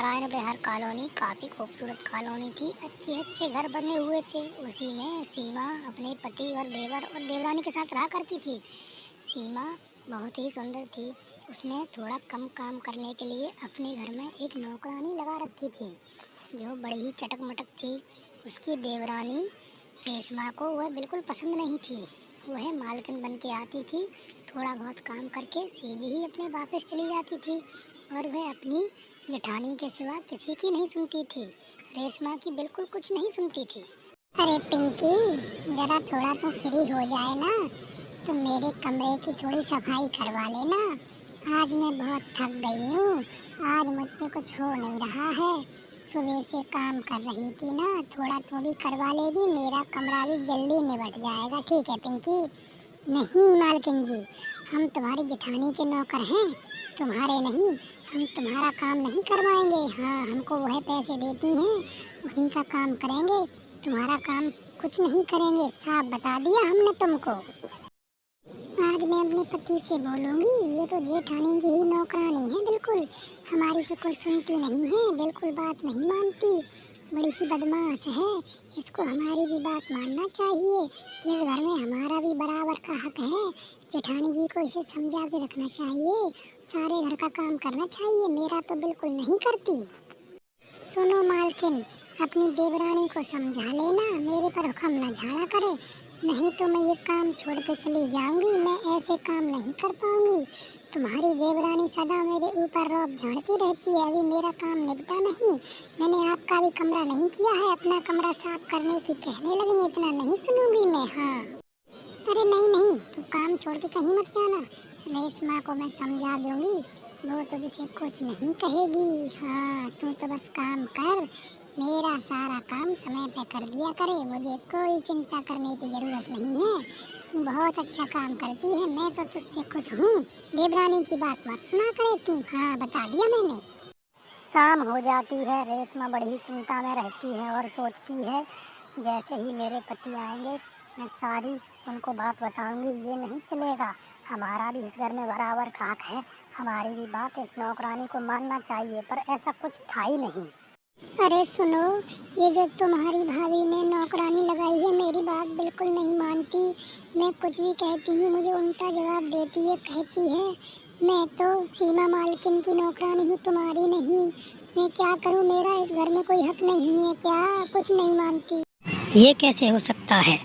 नारायण विहार colony काफ़ी खूबसूरत colony थी। अच्छे अच्छे घर बने हुए थे। उसी में सीमा अपने पति और देवर और देवरानी के साथ रहा करती थी। सीमा बहुत ही सुंदर थी। उसने थोड़ा कम काम करने के लिए अपने घर में एक नौकरानी लगा रखी थी जो बड़ी ही चटक मटक थी। उसकी देवरानी रेशमा को वह बिल्कुल पसंद नहीं थी। वह मालकिन बन के आती थी, थोड़ा बहुत काम करके सीधी ही अपने वापस चली जाती थी और वह अपनी जेठानी के सिवा किसी की नहीं सुनती थी। रेशमा की बिल्कुल कुछ नहीं सुनती थी। अरे पिंकी, जरा थोड़ा तो फ्री हो जाए ना, तो मेरे कमरे की थोड़ी सफाई करवा लेना। आज मैं बहुत थक गई हूँ। आज मुझसे कुछ हो नहीं रहा है। सुबह से काम कर रही थी ना, थोड़ा तो भी करवा लेगी, मेरा कमरा भी जल्दी निबट जाएगा। ठीक है पिंकी? नहीं मालकिन जी, हम तुम्हारी जेठानी के नौकर हैं, तुम्हारे नहीं। हम तुम्हारा काम नहीं करवाएंगे। हाँ, हमको वह पैसे देती हैं, उन्हीं का काम करेंगे। तुम्हारा काम कुछ नहीं करेंगे, साफ बता दिया हमने तुमको। आज मैं अपने पति से बोलूँगी। ये तो जेठानी की ही नौकरानी है बिल्कुल। हमारी तो कोई सुनती नहीं है, बिल्कुल बात नहीं मानती। बड़ी सी बदमाश है। इसको हमारी भी बात मानना चाहिए। इस घर में हमारा भी बराबर का हक है। जेठानी जी को इसे समझा के रखना चाहिए। सारे घर का काम करना चाहिए। मेरा तो बिल्कुल नहीं करती। सुनो मालकिन, अपनी देवरानी को समझा लेना, मेरे पर हुक्म न झाड़ा करे, नहीं तो मैं ये काम छोड़ के चली जाऊंगी। मैं ऐसे काम नहीं कर पाऊंगी। तुम्हारी देवरानी सदा मेरे ऊपर रौब झाड़ती रहती है। अभी मेरा काम निपटा नहीं। मैंने आपका भी कमरा नहीं किया है, अपना कमरा साफ करने की कहने लगी। इतना नहीं सुनूंगी मैं। हाँ, अरे नहीं नहीं, तू काम छोड़ के कहीं मत जाना। रेशमा को मैं समझा दूंगी, वो तो तुझसे कुछ नहीं कहेगी। हाँ, तू तो बस काम कर, मेरा सारा काम समय पे कर दिया करे। मुझे कोई चिंता करने की जरूरत नहीं है। तू बहुत अच्छा काम करती है, मैं तो तुझसे खुश हूँ। देवरानी की बात मत सुना करे तू। हाँ, बता दिया मैंने। शाम हो जाती है। रेशमा बड़ी चिंता में रहती है और सोचती है, जैसे ही मेरे पति आएंगे मैं सारी उनको बात बताऊंगी। ये नहीं चलेगा, हमारा भी इस घर में बराबर का हक है। हमारी भी बात इस नौकरानी को मानना चाहिए, पर ऐसा कुछ था ही नहीं। अरे सुनो, ये जो तुम्हारी भाभी ने नौकरानी लगाई है, मेरी बात बिल्कुल नहीं मानती। मैं कुछ भी कहती हूँ मुझे उल्टा जवाब देती है। कहती है मैं तो सीमा मालकिन की नौकरानी हूँ, तुम्हारी नहीं। मैं क्या करूँ, मेरा इस घर में कोई हक नहीं है क्या? कुछ नहीं मानती। ये कैसे हो सकता है?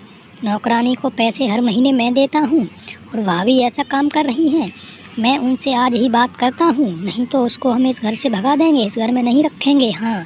नौकरानी को पैसे हर महीने मैं देता हूँ और भाभी ऐसा काम कर रही हैं। मैं उनसे आज ही बात करता हूँ, नहीं तो उसको हम इस घर से भगा देंगे, इस घर में नहीं रखेंगे। हाँ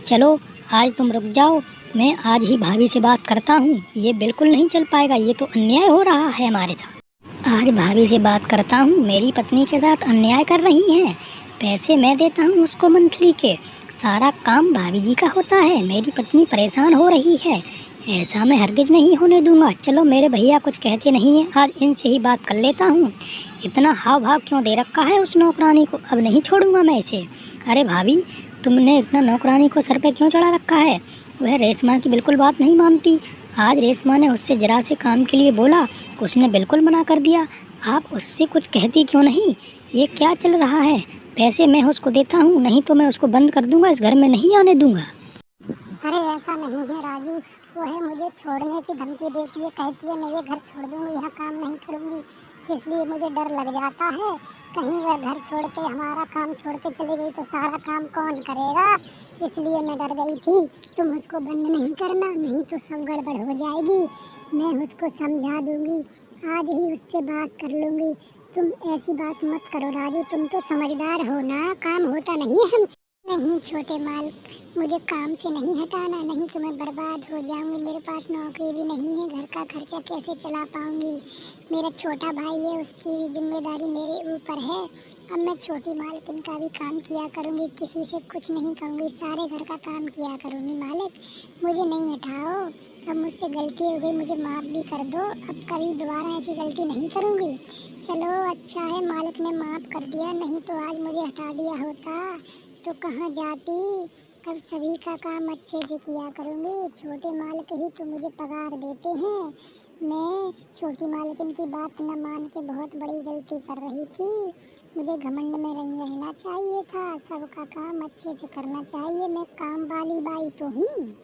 चलो, आज तुम रुक जाओ, मैं आज ही भाभी से बात करता हूँ। ये बिल्कुल नहीं चल पाएगा, ये तो अन्याय हो रहा है हमारे साथ। आज भाभी से बात करता हूँ, मेरी पत्नी के साथ अन्याय कर रही हैं। पैसे मैं देता हूँ उसको मंथली के, सारा काम भाभी जी का होता है। मेरी पत्नी परेशान हो रही है, ऐसा मैं हरगिज नहीं होने दूंगा। चलो, मेरे भैया कुछ कहते नहीं हैं, आज इनसे ही बात कर लेता हूँ। इतना हाव भाव क्यों दे रखा है उस नौकरानी को, अब नहीं छोड़ूंगा मैं इसे। अरे भाभी, तुमने इतना नौकरानी को सर पे क्यों चढ़ा रखा है? वह रेशमा की बिल्कुल बात नहीं मानती। आज रेशमा ने उससे जरा से काम के लिए बोला, उसने बिल्कुल मना कर दिया। आप उससे कुछ कहती क्यों नहीं? ये क्या चल रहा है? पैसे मैं उसको देता हूँ, नहीं तो मैं उसको बंद कर दूंगा, इस घर में नहीं आने दूंगा। अरे ऐसा नहीं है राजू, वो है मुझे छोड़ने की धमकी देती है। कहती है मैं ये घर छोड़ दूंगी, यहाँ काम नहीं करूंगी। इसलिए मुझे डर लग जाता है, कहीं वह घर छोड़ के हमारा काम छोड़ के चली गई तो सारा काम कौन करेगा। इसलिए मैं डर गई थी। तुम उसको बंद नहीं करना, नहीं तो सब गड़बड़ हो जाएगी। मैं उसको समझा दूंगी, आज ही उससे बात कर लूँगी। तुम ऐसी बात मत करो राजू, तुम तो समझदार हो ना, काम होता नहीं है हमसे। नहीं छोटे माल, मुझे काम से नहीं हटाना, नहीं तो मैं बर्बाद हो जाऊंगी। मेरे पास नौकरी भी नहीं है, घर का खर्चा कैसे चला पाऊंगी। मेरा छोटा भाई है, उसकी भी जिम्मेदारी मेरे ऊपर है। अब मैं छोटी मालकिन का भी काम किया करूंगी, किसी से कुछ नहीं कहूँगी, सारे घर का काम किया करूंगी। मालिक, मुझे नहीं हटाओ। अब मुझसे गलती हो गई, मुझे माफ़ भी कर दो। अब कभी दोबारा ऐसी गलती नहीं करूंगी। चलो अच्छा है, मालिक ने माफ़ कर दिया, नहीं तो आज मुझे हटा दिया होता तो कहाँ जाती। अब सभी का काम अच्छे से किया करूँगी। छोटे मालिक ही तो मुझे पगार देते हैं, मैं छोटी मालकिन की बात न मान के बहुत बड़ी गलती कर रही थी। मुझे घमंड में नहीं रहना चाहिए था, सबका काम अच्छे से करना चाहिए। मैं काम वाली बाई तो हूँ।